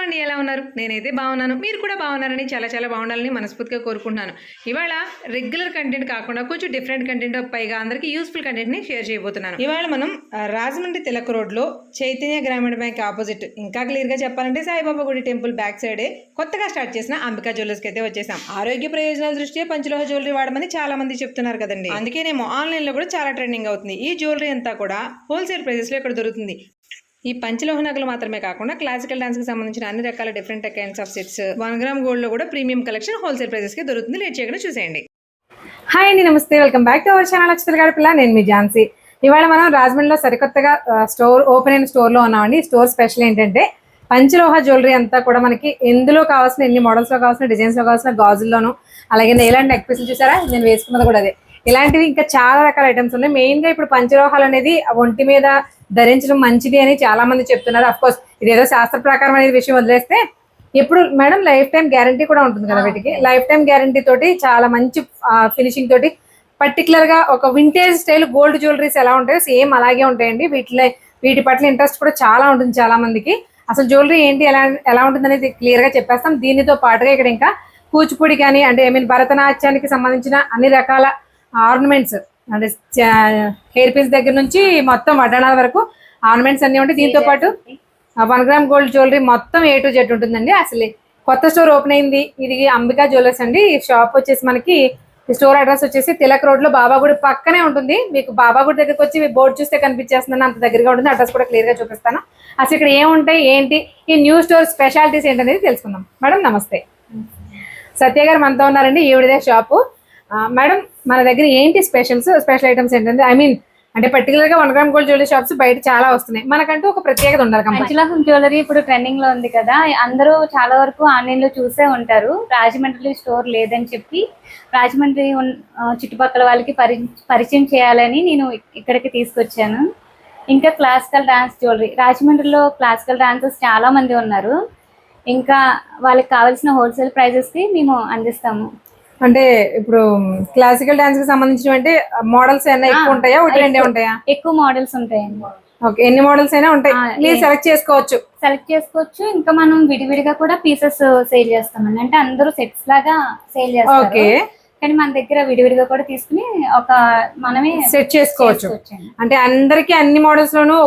అండి, ఎలా ఉన్నారు? నేనైతే బాగున్నాను. మీరు కూడా బాగున్నారని చాలా బాగుండాలని మనస్ఫూర్తిగా కోరుకుంటున్నాను. ఇవాళ రెగ్యులర్ కంటెంట్ కాకుండా కొంచెం డిఫరెంట్ కంటెంట్ పైగా అందరికీ యూస్ఫుల్ కంటెంట్ని షేర్ చేయబోతున్నాను. ఇవాళ మనం రాజమండ్రి తిలక్ రోడ్లో చైతన్య గ్రామీణ బ్యాంక్ ఆపోజిట్, ఇంకా క్లియర్గా చెప్పాలంటే సాయిబాబా గుడి టెంపుల్ బ్యాక్ సైడే కొత్తగా స్టార్ట్ చేసిన అంబికా జ్యువెలర్స్కి అయితే వచ్చేసాం. ఆరోగ్య ప్రయోజనాల దృష్ట్యా పంచలోహ జ్యువెలరీ వాడమని చాలా మంది చెప్తున్నారు కదండి. అందుకేనేమో ఆన్లైన్లో కూడా చాలా ట్రెండింగ్ అవుతుంది. ఈ జ్యువెలరీ అంతా కూడా హోల్సేల్ ప్రైజెస్లో ఇక్కడ దొరుకుతుంది. ఈ పంచలోహ నగలు మాత్రమే కాకుండా క్లాసికల్ డాన్స్ కి సంబంధించిన అన్ని రకాల different kinds of sets 1 gram gold లో కూడా ప్రీమియం కలెక్షన్ హోల్సేల్ ప్రైజెస్ కి దొరుకుతుంది. లేట్ చేయకుండా చూసేయండి. హాయ్ అండి, నమస్తే, welcome back to our channel అక్షతల గారి పిల్ల. నేను మీ ఝాన్సీ. ఇవాళ మనం రాజమండ్రిలో సరికొత్తగా స్టోర్ ఓపెన్ అయిన స్టోర్ లో ఉన్నామండి. స్టోర్ స్పెషల్ ఏంటంటే పంచలోహ జ్యువెలరీ అంతా కూడా మనకి ఎందులో కావాల్సిన, ఎన్ని మోడల్స్ లో కావాల్సిన, డిజైన్స్ లో కావాల్సిన, గాజుల్లోను, అలాగే ఎలాంటి నెక్ పీసులు చూసారా, నేను వేసుకున్నది కూడా అదే. ఇలాంటివి ఇంకా చాలా రకాల ఐటమ్స్ ఉన్నాయి. మెయిన్ గా ఇప్పుడు పంచలోహాలు అనేది ఒంటి మీద ధరించడం మంచిది అని చాలా మంది చెప్తున్నారు. అఫ్ కోర్స్ ఇదేదో శాస్త్ర ప్రకారం అనేది విషయం వదిలేస్తే, ఇప్పుడు మేడం లైఫ్ టైం గ్యారంటీ కూడా ఉంటుంది కదా వీటికి. లైఫ్ టైం గ్యారంటీ తోటి చాలా మంచి ఫినిషింగ్ తోటి పర్టికులర్ గా ఒక వింటేజ్ స్టైల్ గోల్డ్ జ్యువెలరీస్ ఎలా ఉంటాయో సేమ్ అలాగే ఉంటాయండి. వీటి పట్ల ఇంట్రెస్ట్ కూడా చాలా ఉంటుంది చాలా మందికి. అసలు జ్యువెలరీ ఏంటి, ఎలా ఉంటుంది అనేది క్లియర్ గా చెప్పేస్తాం. దీనితో పాటుగా ఇక్కడ ఇంకా కూచిపూడి కానీ, అంటే భరతనాట్యానికి సంబంధించిన అన్ని రకాల ఆర్నమెంట్స్, అంటే హెయిర్ పీస్ దగ్గర నుంచి మొత్తం వడ్డాణాల వరకు ఆర్నమెంట్స్ అన్ని ఉంటాయి. దీంతో పాటు 1 గ్రామ్ గోల్డ్ జ్యువెలరీ మొత్తం A to Z ఉంటుందండి. అసలు కొత్త స్టోర్ ఓపెన్ అయింది. ఇది అంబికా జ్యువెలర్స్ అండి. ఈ షాప్ వచ్చేసి మనకి స్టోర్ అడ్రస్ వచ్చేసి తిలక్ రోడ్ లో బాబాగుడి పక్కనే ఉంటుంది. మీకు బాబాగుడి దగ్గరకు వచ్చి బోర్డు చూస్తే కనిపించేస్తుందని అంత దగ్గరగా ఉంటుంది. అడ్రస్ కూడా క్లియర్ గా చూపిస్తాను. అసలు ఇక్కడ ఏముంటాయి, ఏంటి, ఈ న్యూ స్టోర్ స్పెషాలిటీస్ ఏంటనేది తెలుసుకుందాం. మేడం నమస్తే. సత్య గారు మనతో ఉన్నారండి, ఈవిడదే షాపు. మేడం మన దగ్గర ఏంటి స్పెషల్ ఐటమ్స్ ఏంటంటే, అంటే పర్టికులర్ గా 1 గ్రామ్ గోల్డ్ జ్యువెలరీ షాప్స్ బయట చాలా వస్తున్నాయి. మనకంటూ ఒక ప్రత్యేకత ఉండాలి. పంచలోహం జ్యువెలరీ ఇప్పుడు ట్రెండింగ్ లో ఉంది కదా, అందరూ చాలా వరకు ఆన్లైన్ లో చూసే ఉంటారు. రాజమండ్రి స్టోర్ లేదని చెప్పి రాజమండ్రి చుట్టుపక్కల వాళ్ళకి పరిచయం చేయాలని నేను ఇక్కడికి తీసుకొచ్చాను. ఇంకా క్లాసికల్ డాన్స్ జ్యువెలరీ, రాజమండ్రిలో క్లాసికల్ డాన్సర్స్ చాలా మంది ఉన్నారు. ఇంకా వాళ్ళకి కావాల్సిన హోల్సేల్ ప్రైజెస్ కి మేము అందిస్తాము. అంటే ఇప్పుడు క్లాసికల్ డాన్స్ కి సంబంధించిన అంటే మోడల్స్ ఏమైనా ఎక్కువ ఉంటాయా, ఒకటి రెండే ఉంటాయా? ఎక్కువ మోడల్స్ ఉంటాయండి. ఓకే, ఎన్ని మోడల్స్ అయినా ఉంటాయి, మీరు సెలెక్ట్ చేసుకోవచ్చు. ఇంకా మనం విడివిడిగా కూడా పీసెస్ సేల్ చేస్తామండి. అంటే అందరూ సెట్స్ లాగా సేల్ చేస్తారు, కానీ మన దగ్గర విడివిడిగా కూడా తీసుకుని మనమే సెట్ చేసుకోవచ్చు. అంటే అందరికి అన్ని మోడల్స్ లోనూ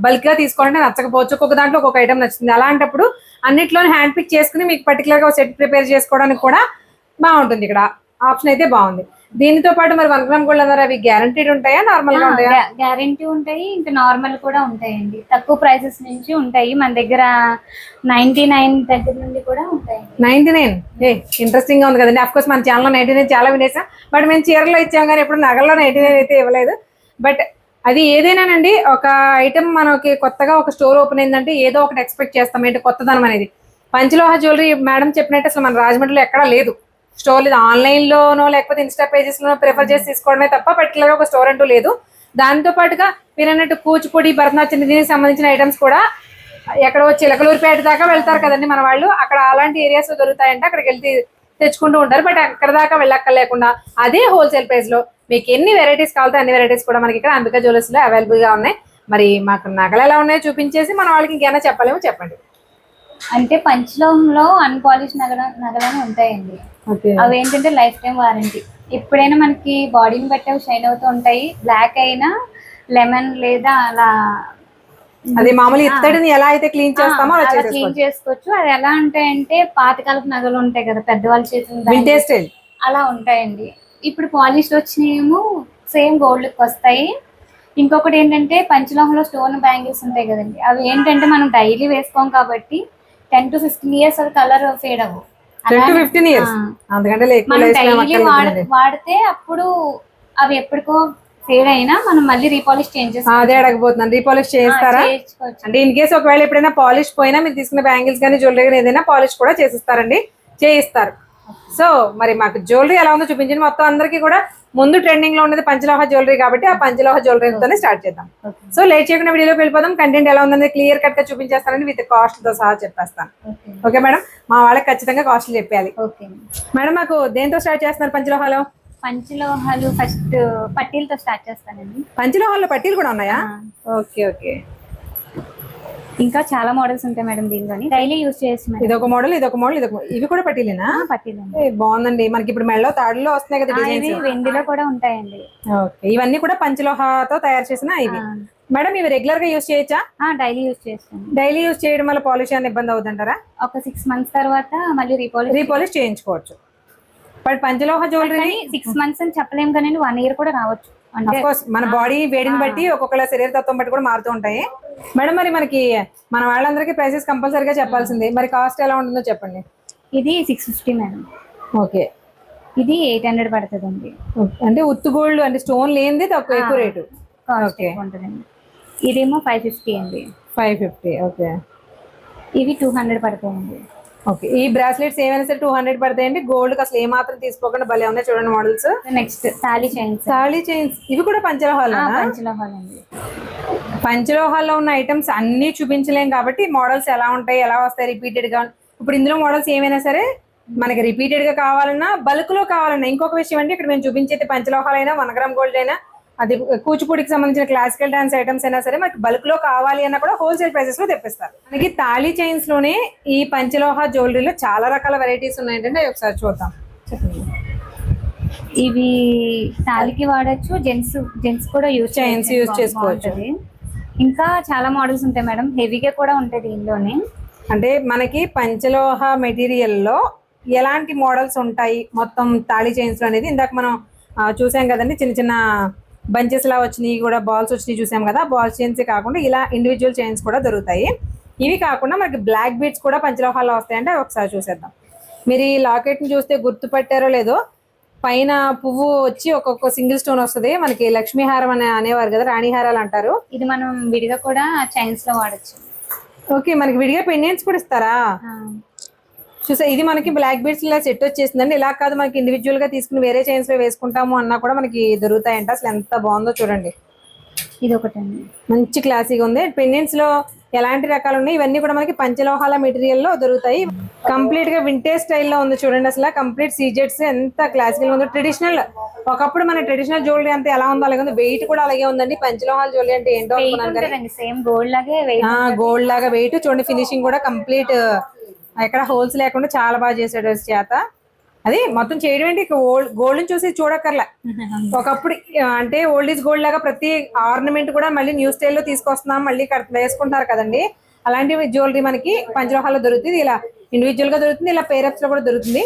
బల్క్ గా తీసుకోవాలంటే నచ్చకపోవచ్చు. ఒక్కొక్క దాంట్లో ఒక్కొక్క ఐటమ్ నచ్చుతుంది. అలాంటప్పుడు అన్నిట్లోనే హ్యాండ్ పిక్ చేసుకుని మీకు పర్టికులర్ గా సెట్ ప్రిపేర్ చేసుకోవడానికి కూడా బాగుంటుంది. ఇక్కడ ఆప్షన్ అయితే బాగుంది. దీనితో పాటు మరి 1 గ్రామ్ గోల్డ్ అన్నారు, అవి గ్యారంటీడ్ ఉంటాయా, నార్మల్ గా ఉంటాయా? గ్యారంటీ ఉంటాయి, ఇంకా నార్మల్ కూడా ఉంటాయండి. తక్కువ ప్రైసెస్ నుంచి ఉంటాయి. మన దగ్గర 99 దగ్గర నుండి కూడా ఉంటాయి. 99 ఇంట్రెస్టింగ్ గా ఉంది కదండి. అఫ్ కోర్స్ మన ఛానల్లో 99 చాలా వినేసాం, బట్ మేము చీరలో ఇచ్చాం కానీ ఎప్పుడు నగల్లో 99 అయితే ఇవ్వలేదు. బట్ అది ఏదైనానండి, ఒక ఐటమ్ మనకి కొత్తగా ఒక స్టోర్ ఓపెన్ అయిందంటే ఏదో ఒకటి ఎక్స్పెక్ట్ చేస్తాం, ఏంటి కొత్తదనం అనేది. పంచలోహ జ్యువెలరీ మేడం చెప్పినట్టు అసలు మన రాజమండ్రిలో ఎక్కడా లేదు స్టోర్. లేదు, ఆన్లైన్ లోనో లేకపోతే ఇన్స్టా పేజెస్ లోనో ప్రిఫర్ చేసి తీసుకోవడమే తప్ప పర్టికులర్ గా ఒక స్టోర్ అంటూ లేదు. దాంతో పాటుగా మీరు అన్నట్టు కూచిపూడి, భరతనాట్యం, దీనికి సంబంధించిన ఐటమ్స్ కూడా ఎక్కడో చిలకలూరుపేట దాకా వెళ్తారు కదండి మన వాళ్ళు. అక్కడ అలాంటి ఏరియాస్ లో దొరుకుతాయంటే అక్కడికి వెళ్తే తెచ్చుకుంటూ ఉంటారు. బట్ అక్కడ దాకా వెళ్ళక్కర్లేకుండా అదే హోల్సేల్ ప్రైస్ లో మీకు ఎన్ని వెరైటీస్ కావాలంటే అన్ని వెరైటీస్ కూడా మనకి ఇక్కడ అంబికా జ్యువెలర్స్ లో అవైలబుల్ గా ఉన్నాయి. మరి మాకు నగలు ఎలా ఉన్నాయో చూపించేసి మన వాళ్ళకి ఇంకేమైనా చెప్పలేమో చెప్పండి. అంటే పంచలోహంలో అన్పాలిష్ నగలని ఉంటాయండి. అవి ఏంటంటే లైఫ్ టైం వారంటీ. ఎప్పుడైనా మనకి బాడీని బట్టి షైన్ అవుతూ ఉంటాయి. బ్లాక్ అయినా, లెమన్ లేదా అలా అది మామూలు ఇత్తడిని ఎలా అయితే క్లీన్ చేస్తామో అలా క్లీన్ చేసుకోవచ్చు. అది ఎలా ఉంటాయంటే పాతకాలపు నగలు ఉంటాయి కదా, పెద్దవాళ్ళు చేసిన అలా ఉంటాయండి. ఇప్పుడు పాలిష్ వచ్చినాయేమో సేమ్ గోల్డ్ కి వస్తాయి. ఇంకొకటి ఏంటంటే పంచలోహంలో స్టోన్ బ్యాంగిల్స్ ఉంటాయి కదండి, అవి ఏంటంటే మనం డైలీ వేసుకోం కాబట్టి 10 to 15 years అది కలర్ ఫేడ్ అవ్వవు. 10 to 15 years వాడితే అప్పుడు అవి ఎప్పటికో ఫేడ్ అయినా మనం మళ్ళీ రీపాలిష్ చేంజ్ అదే అడగబోతున్నాను, రీపాలిష్ చేస్తారా అంటే ఇన్ కేసు ఒకవేళ ఎప్పుడైనా పాలిష్ పోయినా మీరు తీసుకున్న బ్యాంగిల్స్ కానీ జ్యువెలరీ కానీ ఏదైనా పాలిష్ కూడా చేయిస్తారు. సో మరి మాకు జ్యువెలరీ ఎలా ఉందో చూపించండి. మొత్తం అందరికీ కూడా ముందు ట్రెండింగ్ లో ఉండేది పంచలోహ జ్యువెలరీ కాబట్టి ఆ పంచలోహ జ్యువెలరీతోనే స్టార్ట్ చేద్దాం. సో లేట్ చేయకుండా వీడియోలోకి వెళ్ళిపోదాం. కంటెంట్ ఎలా ఉందని క్లియర్ కట్ గా చూపించేస్తానండి, విత్ కాస్ట్ తో సహా చెప్పేస్తాను. ఓకే మేడం, మా వాళ్ళకి ఖచ్చితంగా కాస్ట్లు చెప్పాలి. మేడం మాకు దేంతో స్టార్ట్ చేస్తున్నారు పంచలోహాలో? పంచలోహాలు ఫస్ట్ పట్టీలతో స్టార్ట్ చేస్తానండి. పంచలోహాల్లో పట్టీలు కూడా ఉన్నాయా? ఓకే. ఇంకా చాలా మోడల్స్ ఉంటాయి మేడం దీనిలోని, డైలీ యూజ్ చేయొచ్చు మేడం. ఇదొక మోడల్, ఇదొక మోడల్, ఇవి కూడా పట్టీలేనా? పట్టిదండి. బాగుందండి. మనకి ఇప్పుడు మెడలో తాడులో వస్తున్నాయి కదా డిజైన్స్. ఇవి వెండిలో కూడా ఉంటాయండి. ఓకే, ఇవన్నీ కూడా పంచలోహతో తయారు చేసిన ఇవి. మేడం ఇవి రెగ్యులర్ గా యూజ్ చేయొచ్చా? డైలీ యూజ్ చేస్తాను. డైలీ యూజ్ చేయడం వల్ల పాలిష్ అని ఇబ్బంది అవుతుంటారా? ఒక 6 months తర్వాత మళ్ళీ రీపాలిష్ చేయించుకోవచ్చు. బట్ పంచలోహ జ్యువెలరీ 6 months అని చెప్పలేం కానీ 1 year కూడా రావచ్చు. అంటే మన బాడీ వేడిని బట్టి ఒక్కొక్కళ్ళ శరీర తత్వం బట్టి కూడా మారుతూ ఉంటాయి. మేడం మరి మనకి మన వాళ్ళందరికీ ప్రైసెస్ కంపల్సరీగా చెప్పాల్సింది, మరి కాస్ట్ ఎలా ఉంటుందో చెప్పండి. ఇది 650 మేడం. ఓకే, ఇది 800 పడుతుందండి. అంటే ఉత్తు గోల్డ్ అంటే స్టోన్ లేనిది తక్కువ ఎక్కువ రేటు కాస్ట్ ఉంటుందండి. ఇదేమో 550 అండి. 550. ఓకే, ఇవి 200 పడతాయండి. ఓకే, ఈ బ్రాస్లెట్స్ ఏమైనా సరే 200 పడతాయండి. గోల్డ్ అసలు ఏ మాత్రం తీసుకోకుండా భలే ఉన్నాయి చూడండి models. Next thali chains. Thali chains ఇవి కూడా పంచలోహాలు. పంచలోహాలండి. పంచలోహాల్లో ఉన్న ఐటమ్స్ అన్ని చూపించలేం కాబట్టి మోడల్స్ ఎలా ఉంటాయి, ఎలా వస్తాయి రిపీటెడ్ గా. ఇప్పుడు ఇందులో మోడల్స్ ఏమైనా సరే మనకి రిపీటెడ్ గా కావాలన్నా, బల్క్ లో కావాలన్నా. ఇంకొక విషయం అంటే ఇక్కడ మేము చూపించేది పంచలోహాలైనా 1 gram గోల్డ్ అయినా, అది కూచిపూడికి సంబంధించిన క్లాసికల్ డాన్స్ ఐటమ్స్ అయినా సరే మనకి బల్క్ లో కావాలి అన్నా కూడా హోల్సేల్ ప్రైసెస్ లో తెప్పిస్తారు. మనకి తాళీ చైన్స్ లోనే ఈ పంచలోహ జ్యువెలరీలో చాలా రకాల వెరైటీస్ ఉన్నాయంటే ఒకసారి చూద్దాం. చెప్పండి. ఇవి తాళికి వాడచ్చు, జెంట్స్ కూడా చైన్స్ యూజ్ చేసుకోవచ్చు. ఇంకా చాలా మోడల్స్ ఉంటాయి మేడం, హెవీగా కూడా ఉంటాయి దీనిలోనే. అంటే మనకి పంచలోహ మెటీరియల్లో ఎలాంటి మోడల్స్ ఉంటాయి మొత్తం తాళీ చైన్స్ లో అనేది ఇందాక మనం చూసాం కదండి. చిన్న చిన్న బంచెస్ లా వచ్చినాయి కూడా, బాల్స్ వచ్చినాయి చూసాం కదా. బాల్స్ చైన్స్ కాకుండా ఇలా ఇండివిజువల్ చైన్స్ కూడా దొరుకుతాయి. ఇవి కాకుండా మనకి బ్లాక్ బీడ్స్ కూడా పంచలోహాల్లో వస్తాయంటే ఒకసారి చూసేద్దాం. మీరు ఈ లాకెట్ని చూస్తే గుర్తుపట్టారో లేదో, పైన పువ్వు వచ్చి ఒక్కొక్క సింగిల్ స్టోన్ వస్తుంది. మనకి లక్ష్మీహారం అని అనేవారు కదా, రాణిహారాలు అంటారు. ఇది మనం విడిగా కూడా చైన్స్ లో వాడచ్చు. ఓకే, మనకి విడిగా పెండెంట్స్ కూడా ఇస్తారా? చూసా, ఇది మనకి బ్లాక్ బీడ్స్ ఇలా సెట్ వచ్చేసిందండి. ఇలా కాదు మనకి ఇండివిజువల్ గా తీసుకుని వేరే చైన్స్ లో వేసుకుంటాము అన్నా కూడా మనకి దొరుకుతాయంట. అసలు ఎంత బాగుందో చూడండి. ఇది ఒకటండి, మంచి క్లాసీగా ఉంది. పెండెంట్స్ లో ఎలాంటి రకాలు ఉన్నాయి, ఇవన్నీ కూడా మనకి పంచలోహాల మెటీరియల్ లో దొరుకుతాయి. కంప్లీట్ గా వింటేజ్ స్టైల్లో ఉంది చూడండి. అసలు కంప్లీట్ సీజెట్స్ ఎంత క్లాసికల్ ఉందో. ట్రెడిషనల్, ఒకప్పుడు మన ట్రెడిషనల్ జ్యువెలరీ అంతా ఎలా ఉందో అలాగే ఉంది. వెయిట్ కూడా అలాగే ఉందండి. పంచలోహాల జ్యువెలరీ అంటే ఏంటో అనుకున్నాను కానీ సేమ్ గోల్డ్ లాగే గోల్డ్ లాగా వెయిట్ చూడండి. ఫినిషింగ్ కూడా కంప్లీట్, ఎక్కడ హోల్స్ లేకుండా చాలా బాగా చేశాడు చేత. అది మొత్తం చేయడం ఏంటి, గోల్డ్ చూసి చూడక్కర్లే. ఒకప్పుడు అంటే ఓల్డ్ ఈజ్ గోల్డ్ లాగా ప్రతి ఆర్నమెంట్ కూడా మళ్ళీ న్యూ స్టైల్లో తీసుకొస్తున్నాం, మళ్ళీ వేసుకుంటారు కదండి. అలాంటి జ్యువెలరీ మనకి పంచలోహాల్లో దొరుకుతుంది. ఇలా ఇండివిజువల్ గా దొరుకుతుంది, ఇలా పేరప్స్ లో కూడా దొరుకుతుంది.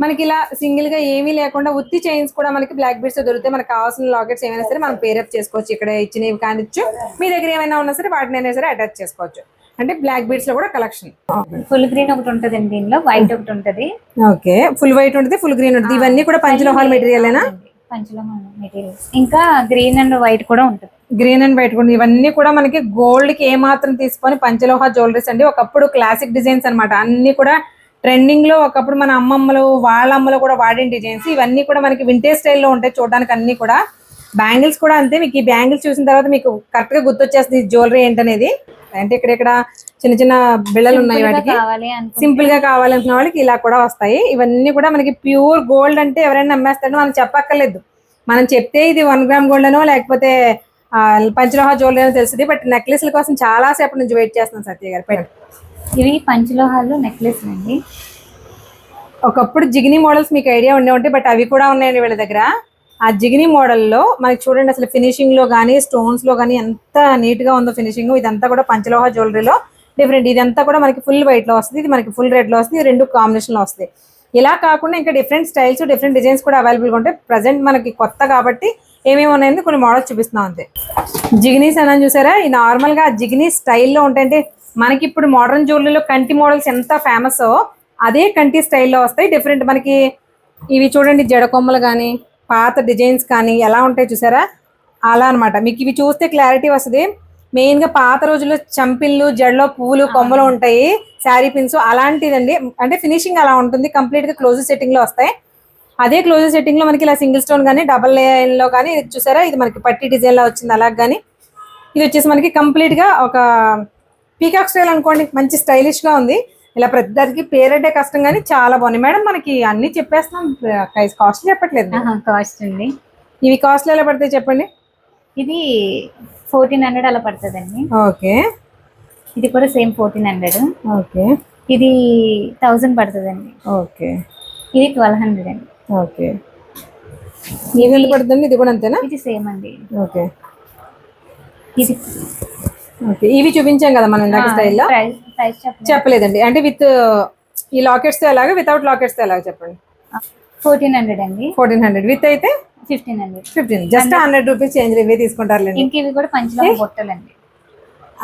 మనకి ఇలా సింగిల్ గా ఏమీ లేకుండా ఉత్తి చైన్స్ కూడా మనకి బ్లాక్ బీడ్స్ దొరుకుతాయి. మనకు కావాల్సిన లాకెట్స్ ఏమైనా సరే మనం పేరప్ చేసుకోవచ్చు. ఇక్కడ ఇచ్చినవి కానిచ్చు, మీ దగ్గర ఏమైనా ఉన్నా సరే వాటిని అయినా సరే అటాచ్ చేసుకోవచ్చు. అంటే బ్లాక్ బీడ్స్ లో కూడా కలెక్షన్. ఫుల్ గ్రీన్ ఒకటి ఉంటుంది అండి, దీనిలో వైట్ ఒకటి ఉంటుంది. ఓకే, ఫుల్ వైట్ ఉంటుంది, ఫుల్ గ్రీన్ ఉంటుంది. ఇవన్నీ కూడా పంచలోహాల మెటీరియల్ పంచలోహాల మెటీరియల్స్. ఇంకా గ్రీన్ అండ్ వైట్ కూడా ఉంటుంది. గ్రీన్ అండ్ వైట్ కూడా, ఇవన్నీ కూడా మనకి గోల్డ్ కి ఏ మాత్రం తీసుకొని పంచలోహ జ్యువెలరీస్ అండి. ఒకప్పుడు క్లాసిక్ డిజైన్స్ అనమాట. అన్ని కూడా ట్రెండింగ్ లో, ఒకప్పుడు మన అమ్మమ్మలు వాళ్ళ అమ్మలు కూడా వాడిన డిజైన్స్. ఇవన్నీ కూడా మనకి వింటేజ్ స్టైల్లో ఉంటాయి చూడడానికి. అన్ని కూడా బ్యాంగిల్స్ కూడా అంతే. మీకు ఈ బ్యాంగిల్స్ చూసిన తర్వాత మీకు కరెక్ట్ గా గుర్తొచ్చేస్తుంది జ్యువెలరీ ఏంటనేది. అంటే ఇక్కడ చిన్న చిన్న బిళ్ళలు ఉన్నాయి, వాటికి సింపుల్ గా కావాలనుకున్న వాళ్ళకి ఇలా కూడా వస్తాయి. ఇవన్నీ కూడా మనకి ప్యూర్ గోల్డ్ అంటే ఎవరైనా నమ్మేస్తారో మనం చెప్పక్కర్లేదు. మనం చెప్తే ఇది 1 gram గోల్డ్ అనో లేకపోతే పంచలోహ జ్యువెలరీ అని తెలుస్తుంది. బట్ నెక్లెస్ల కోసం చాలా సేపటి నుంచి వెయిట్ చేస్తున్నాం సత్య గారు. ఇవి పంచలోహాలు నెక్లెస్ అండి. ఒకప్పుడు జిగిని మోడల్స్ మీకు ఐడియా ఉండే ఉంటాయి, బట్ అవి కూడా ఉన్నాయండి వీళ్ళ దగ్గర. ఆ జిగిని మోడల్లో మనకి చూడండి అసలు ఫినిషింగ్ లో కానీ స్టోన్స్ లో కానీ ఎంత నీట్ గా ఉందో ఫినిషింగ్. ఇదంతా కూడా పంచలోహ జ్యువెలరీలో డిఫరెంట్. ఇదంతా కూడా మనకి ఫుల్ వైట్ లో వస్తుంది, ఇది మనకి ఫుల్ రెడ్ లో వస్తుంది. రెండు కాంబినేషన్ లో వస్తుంది. ఇలా కాకుండా ఇంకా డిఫరెంట్ స్టైల్స్, డిఫరెంట్ డిజైన్స్ కూడా అవైలబుల్ గా ఉంటాయి. ప్రజెంట్ మనకి కొత్త కాబట్టి ఏమేమి ఉన్నాయని కొన్ని మోడల్స్ చూపిస్తున్నాం అంతే. జిగినీస్ అని చూసారా, ఈ నార్మల్ గా జిగినీ స్టైల్లో ఉంటాయంటే మనకి ఇప్పుడు మోడర్న్ జ్యువెలరీలో కంటి మోడల్స్ ఎంత ఫేమస్ అదే కంటి స్టైల్లో వస్తాయి. డిఫరెంట్ మనకి ఇవి చూడండి, జడ కొమ్మలు కానీ పాత డిజైన్స్ కానీ ఎలా ఉంటాయి చూసారా, అలా అనమాట. మీకు ఇవి చూస్తే క్లారిటీ వస్తుంది. మెయిన్ గా పాత రోజుల్లో చంపిళ్ళు, జడలో పువ్వులు, కొమ్మలు ఉంటాయి, శారీ పిన్స్ అలాంటిదండి. అంటే ఫినిషింగ్ అలా ఉంటుంది. కంప్లీట్ గా క్లోజ్ సెట్టింగ్ లో వస్తాయి. అదే క్లోజ్ సెట్టింగ్ లో మనకి ఇలా సింగిల్ స్టోన్ కానీ డబల్ లైన్ లో కానీ ఇది చూసారా, ఇది మనకి పట్టి డిజైన్ లో వచ్చింది. అలాగే కానీ ఇది వచ్చేసి మనకి కంప్లీట్ గా ఒక పీకాక్ స్టైల్ అనుకోండి, మంచి స్టైలిష్ గా ఉంది. ఇలా ప్రతిదానికి పేరంటే కష్టం కానీ చాలా బాగున్నాయి. మేడం మనకి అన్ని చెప్పేస్తున్నాం, కాస్ట్ చెప్పట్లేదు. కాస్ట్ అండి, ఇవి కాస్ట్ ఎలా పడతాయి చెప్పండి. ఇది 1400 అలా పడుతుందండి. ఓకే, ఇది కూడా సేమ్ 1400. ఓకే ఇది 1000 పడుతుందండి. ఓకే ఇది 1200 అండి. ఓకే ఇది ఎంత పడుతుంది? ఇది కూడా అంతేనా? ఇది సేమ్ అండి. ఓకే ఇది ఓకే ఇవి చూపించాం కదా మనం ఇందాక స్టైల్లో. ప్రైస్ చెప్పలేదండి. అంటే విత్ ఈ లాకెట్స్ తో ఎలాగా, వితౌట్ లాకెట్స్ తో ఎలాగా చెప్పండి. 1400 అండి. 1400 విత్ అయితే 1500. 15 జస్ట్ 100 రూపీస్ చేంజ్ ఇవే తీసుకుంటారులేండి. ఇంక ఇవి కూడా పంచలోహ బొట్టలండి.